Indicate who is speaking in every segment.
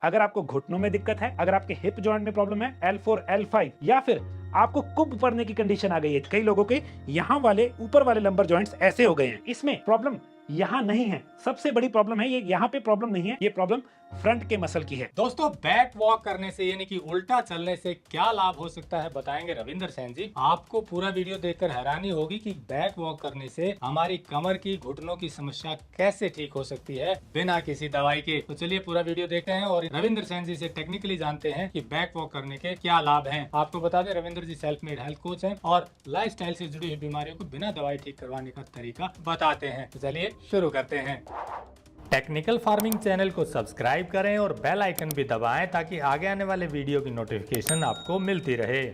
Speaker 1: अगर आपको घुटनों में दिक्कत है, अगर आपके हिप जॉइंट में प्रॉब्लम है, L4, L5 या फिर आपको कुब पड़ने की कंडीशन आ गई है, कई लोगों के यहाँ वाले ऊपर वाले लंबर जॉइंट्स ऐसे हो गए हैं, इसमें प्रॉब्लम यहाँ नहीं है। सबसे बड़ी प्रॉब्लम है ये यहाँ पे प्रॉब्लम नहीं है, ये प्रॉब्लम फ्रंट के मसल की है।
Speaker 2: दोस्तों, बैक वॉक करने से यानी कि उल्टा चलने से क्या लाभ हो सकता है बताएंगे रविंद्र सेन जी। आपको पूरा वीडियो देखकर हैरानी होगी कि बैक वॉक करने से हमारी कमर की घुटनों की समस्या कैसे ठीक हो सकती है बिना किसी दवाई के। तो चलिए पूरा वीडियो देखते हैं और रविंद्र सेन जी से टेक्निकली जानते हैं कि बैक वॉक करने के क्या लाभ हैं। आपको बता दें, रविंद्र जी सेल्फ मेड हेल्थ कोच हैं और लाइफस्टाइल से जुड़ी हुई बीमारियों को बिना दवाई ठीक करवाने का तरीका बताते हैं। तो चलिए शुरू करते हैं। टेक्निकल फार्मिंग चैनल को सब्सक्राइब करें और बेल आइकन भी दबाएं ताकि आगे आने वाले वीडियो की नोटिफिकेशन आपको मिलती रहे।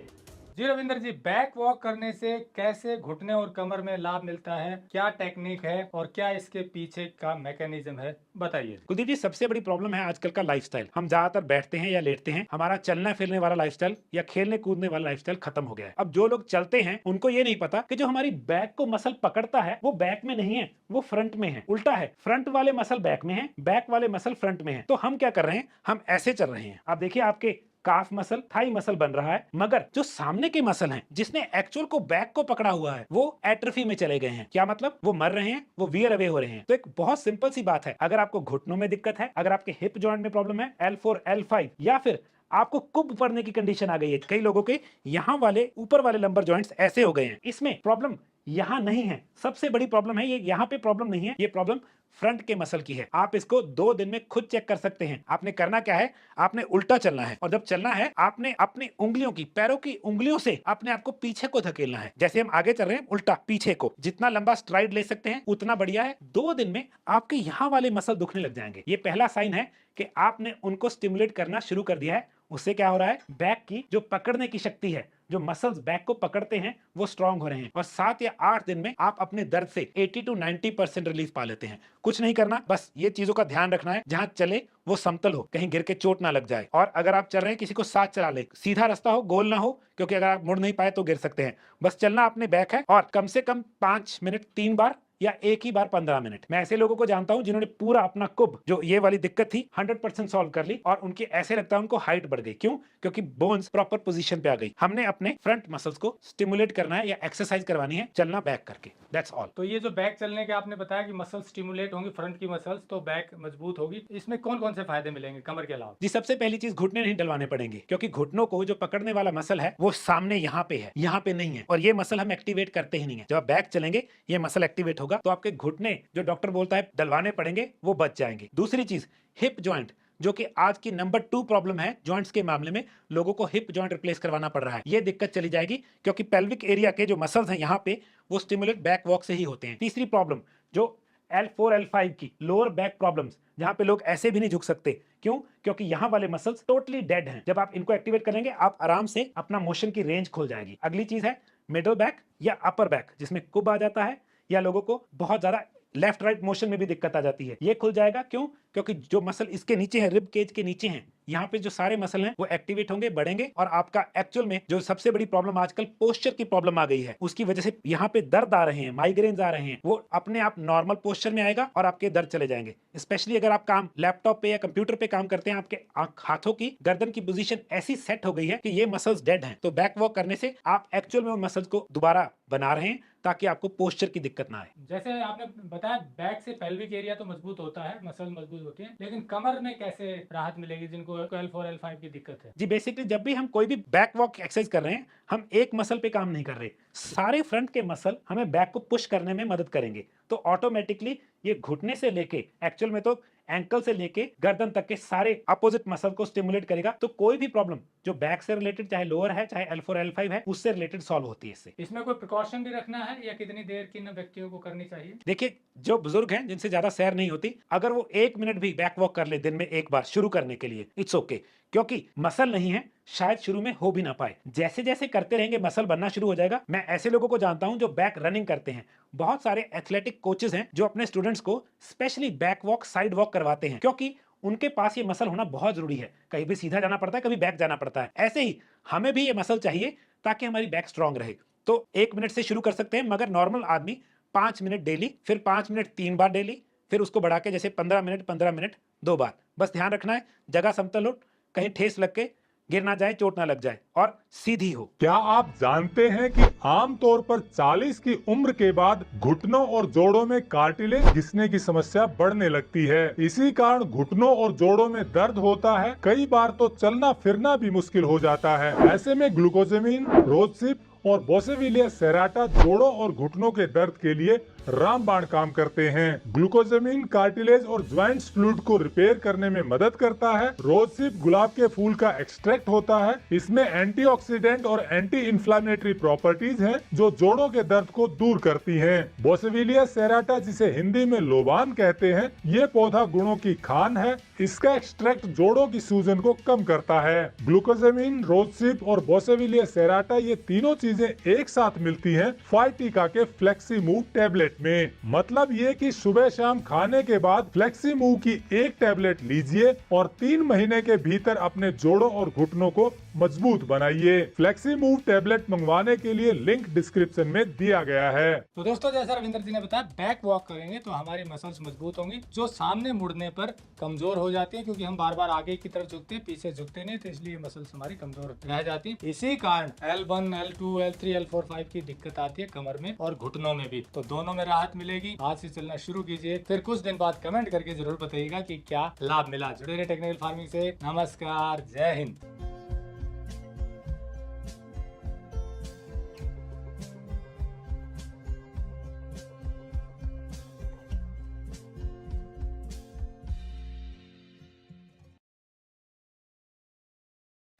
Speaker 2: जी रविंद्र जी, बैक वॉक करने से कैसे घुटने और कमर में लाभ मिलता है, क्या टेक्निक है और क्या इसके पीछे का मैकेनिज्म है, बताइए।
Speaker 1: कुलदीप जी, सबसे बड़ी प्रॉब्लम है आजकल का लाइफस्टाइल। हम ज्यादातर बैठते हैं या लेटते हैं, हमारा चलना फिरने वाला लाइफस्टाइल या खेलने कूदने वाला लाइफस्टाइल खत्म हो गया है। अब जो लोग चलते हैं उनको ये नहीं पता कि जो हमारी बैक को मसल पकड़ता है वो बैक में नहीं है, वो फ्रंट में है। उल्टा है, फ्रंट वाले मसल बैक में है, बैक वाले मसल फ्रंट में है। तो हम क्या कर रहे हैं, हम ऐसे चल रहे हैं। आप देखिए, आपके काफ मसल, थाई मसल बन रहा है, मगर जो सामने के मसल हैं जिसने एक्चुअल को बैक को पकड़ा हुआ है वो एट्रोफी में चले गए हैं। क्या मतलब, वो मर रहे हैं, वो वियर अवे हो रहे हैं। तो एक बहुत सिंपल सी बात है, अगर आपको घुटनों में दिक्कत है, अगर आपके हिप जॉइंट में प्रॉब्लम है, L4, L5 या फिर आपको कुब पड़ने की कंडीशन आ गई है, कई लोगों के यहाँ वाले ऊपर वाले लंबर जॉइंट्स ऐसे हो गए हैं, इसमें प्रॉब्लम यहाँ नहीं है। सबसे बड़ी प्रॉब्लम है ये यहाँ पे प्रॉब्लम नहीं है, ये प्रॉब्लम फ्रंट के मसल की है। आप इसको 2 दिन में खुद चेक कर सकते हैं। आपने करना क्या है, आपने उल्टा चलना है और जब चलना है आपने अपनी उंगलियों की, पैरों की उंगलियों से अपने आप को पीछे को धकेलना है। जैसे हम आगे चल रहे हैं, उल्टा पीछे को, जितना लंबा स्ट्राइड ले सकते हैं उतना बढ़िया है। 2 दिन में आपके यहाँ वाले मसल दुखने लग जाएंगे। ये पहला साइन है कि आपने उनको स्टिमुलेट करना शुरू कर दिया है। उससे क्या हो रहा है, बैक की जो पकड़ने की शक्ति है, जो मसल्स बैक को पकड़ते हैं वो स्ट्रांग हो रहे हैं और 7 या 8 दिन में आप अपने दर्द से 80 to 90% रिलीफ पा लेते हैं। कुछ नहीं करना, बस ये चीजों का ध्यान रखना है, जहां चले वो समतल हो, कहीं गिर के चोट ना लग जाए। और अगर आप चल रहे हैं, किसी को साथ चला ले, सीधा रास्ता हो, गोल ना हो, क्योंकि अगर आप मुड़ नहीं पाए तो गिर सकते हैं। बस चलना अपने बैक है और कम से कम 5 मिनट 3 बार या एक ही बार 15 मिनट। मैं ऐसे लोगों को जानता हूं जिन्होंने पूरा अपना कुब, जो ये वाली दिक्कत थी, 100% सॉल्व कर ली और उनके ऐसे लगता है उनको हाइट बढ़ गई। क्यों? क्योंकि बोन्स प्रॉपर पोजीशन पे आ गई। हमने अपने फ्रंट मसल्स को स्टिमुलेट करना है या एक्सरसाइज करवानी है, चलना बैक करके, दैट्स ऑल।
Speaker 2: तो ये जो बैक चलने के आपने बताया कि मसल स्टिमुलेट होंगी, फ्रंट की मसल्स, तो बैक मजबूत होगी। इसमें कौन कौन से फायदे मिलेंगे कमर के अलावा?
Speaker 1: जी, सबसे पहली चीज, घुटने नहीं डलवाने पड़ेंगे, क्योंकि घुटनों को जो पकड़ने वाला मसल है वो सामने यहाँ पे है, यहाँ पे नहीं है, और ये मसल हम एक्टिवेट करते ही नहीं है। जब आप बैक चलेंगे ये मसल एक्टिवेट होगा तो आपके घुटने जो डॉक्टर बोलता है डलवाने पड़ेंगे वो बच जाएंगे। दूसरी चीज, हिप जॉइंट, जो कि आज की नंबर 2 प्रॉब्लम है जॉइंट्स के मामले में, लोगों को हिप जॉइंट रिप्लेस करवाना पड़ रहा है। ये दिक्कत चली जाएगी क्योंकि पेल्विक एरिया के जो मसल्स हैं यहाँ पे वो स्टिमुलेट बैक वॉक से ही होते हैं। तीसरी प्रॉब्लम, जो L4, L5 की लोअर बैक प्रॉब्लम्स, जहां पे लोग ऐसे भी नहीं झुक सकते, क्यों? क्योंकि यहाँ वाले मसल्स टोटली डेड हैं। जब आप इनको एक्टिवेट करेंगे आप आराम से अपना मोशन की रेंज खुल जाएगी। अगली चीज है मिडल बैक या अपर बैक, जिसमें कुब आ जाता है या लोगों को बहुत ज्यादा लेफ्ट राइट मोशन में भी दिक्कत आ जाती है, ये खुल जाएगा। क्यों? क्योंकि जो मसल इसके नीचे है, रिब केज के नीचे हैं, यहाँ पे जो सारे मसल हैं वो एक्टिवेट होंगे, बढ़ेंगे और आपका एक्चुअल में जो सबसे बड़ी प्रॉब्लम आजकल पोस्चर की प्रॉब्लम आ गई है, उसकी वजह से यहाँ पे दर्द आ रहे हैं, माइग्रेन्स आ रहे हैं, वो अपने आप नॉर्मल पोस्चर में आएगा और आपके दर्द चले जाएंगे। स्पेशली अगर आप काम लैपटॉप पे या कंप्यूटर पे काम करते हैं, आपके हाथों की गर्दन की पोजीशन ऐसी सेट हो गई है कि ये मसल्स डेड हैं, तो बैक वॉक करने से आप एक्चुअल में उन मसल्स को दोबारा बना रहे हैं ताकि आपको पोस्चर की दिक्कत ना आए।
Speaker 2: जैसे आपने बताया बैक से पेल्विक एरिया तो मजबूत होता है, मसल मजबूत होती है, लेकिन कमर में कैसे राहत मिलेगी जिनको L4, L5 की दिक्कत है?
Speaker 1: जी, बेसिकली जब भी हम कोई भी बैक वॉक एक्सरसाइज कर रहे हैं, हम एक मसल पे काम नहीं कर रहे, सारे फ्रंट के मसल हमें बैक को पुश करने में मदद करेंगे। तो ऑटोमेटिकली ये घुटने से लेके एक्चुअल में तो एंकल से लेके गर्दन तक के सारे अपोजिट मसल को स्टिमुलेट करेगा। तो कोई भी प्रॉब्लम जो बैक से रिलेटेड, चाहे लोअर है चाहे L4, L5 है, उससे रिलेटेड सॉल्व होती है इससे।
Speaker 2: इसमें कोई प्रिकॉशन भी रखना है या कितनी देर किन व्यक्तियों को करनी चाहिए?
Speaker 1: देखिए, जो बुजुर्ग हैं जिनसे ज्यादा सैर नहीं होती, अगर वो 1 मिनट भी बैक वॉक कर ले दिन में एक बार शुरू करने के लिए, इट्स ओके, क्योंकि मसल नहीं है, शायद शुरू में हो भी ना पाए। जैसे जैसे करते रहेंगे मसल बनना शुरू हो जाएगा। मैं ऐसे लोगों को जानता हूं जो बैक रनिंग करते हैं। बहुत सारे एथलेटिक कोचेस हैं जो अपने स्टूडेंट्स को specially back walk, side walk करवाते हैं, क्योंकि उनके पास ये मसल होना बहुत जरूरी है। कहीं भी सीधा जाना पड़ता है, कभी बैक जाना पड़ता है। ऐसे ही हमें भी ये मसल चाहिए ताकि हमारी बैक स्ट्रांग रहे। तो 1 मिनट से शुरू कर सकते हैं, मगर नॉर्मल आदमी 5 मिनट डेली, फिर 5 मिनट 3 बार डेली, फिर उसको बढ़ा के जैसे 15 मिनट 2 बार, बस ध्यान रखना है जगह समतल हो, कहीं ठेस लग के गिर ना जाए, चोट ना लग जाए और सीधी हो।
Speaker 3: क्या आप जानते हैं कि आमतौर पर 40 की उम्र के बाद घुटनों और जोड़ों में कार्टिलेज घिसने की समस्या बढ़ने लगती है। इसी कारण घुटनों और जोड़ों में दर्द होता है, कई बार तो चलना फिरना भी मुश्किल हो जाता है। ऐसे में ग्लूकोजेमिन, रोजसिप और बोसेविलिया सेराटा जोड़ों और घुटनों के दर्द के लिए रामबाण काम करते हैं। ग्लूकोजेमिन कार्टिलेज और ज्वाइंट्स फ्लूइड को रिपेयर करने में मदद करता है। रोजसिप गुलाब के फूल का एक्सट्रैक्ट होता है, इसमें एंटीऑक्सीडेंट और एंटी इंफ्लेमेटरी प्रॉपर्टीज हैं जो जोड़ों के दर्द को दूर करती हैं। बोसेविलिया सेराटा, जिसे हिंदी में लोबान कहते हैं, ये पौधा गुणों की खान है। इसका एक्सट्रैक्ट जोड़ों की सूजन को कम करता है। ग्लूकोजेमिन, रोजसिप और बोसेविलिया सेराटा, ये तीनों चीजें एक साथ मिलती हैं फाइटिका के फ्लेक्सी मूव टैबलेट में। मतलब ये कि सुबह शाम खाने के बाद फ्लेक्सी मूव की एक टैबलेट लीजिए और 3 महीने के भीतर अपने जोड़ों और घुटनों को मजबूत बनाइए। फ्लेक्सी मूव टैबलेट मंगवाने के लिए लिंक डिस्क्रिप्शन में दिया गया है।
Speaker 2: तो दोस्तों, जैसा रविंदर जी ने बताया, बैक वॉक करेंगे तो हमारी मसल्स मजबूत होंगी जो सामने मुड़ने पर कमजोर हो जाती है, क्योंकि हम बार बार आगे की तरफ झुकते हैं, पीछे झुकते नहीं, तो इसलिए मसल्स हमारी कमजोर रह जाती है। इसी कारण L1, L2, L3, L4, 5 की दिक्कत आती है कमर में और घुटनों में भी। तो दोनों में राहत मिलेगी। आज से चलना शुरू कीजिए, फिर कुछ दिन बाद कमेंट करके जरूर बताइएगा कि क्या लाभ मिला। जुड़े रहिए टेक्निकल फार्मिंग से। नमस्कार, जय हिंद।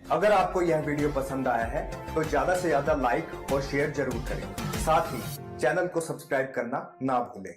Speaker 4: अगर आपको यह वीडियो पसंद आया है तो ज्यादा से ज्यादा लाइक और शेयर जरूर करें। साथ ही चैनल को सब्सक्राइब करना ना भूलें।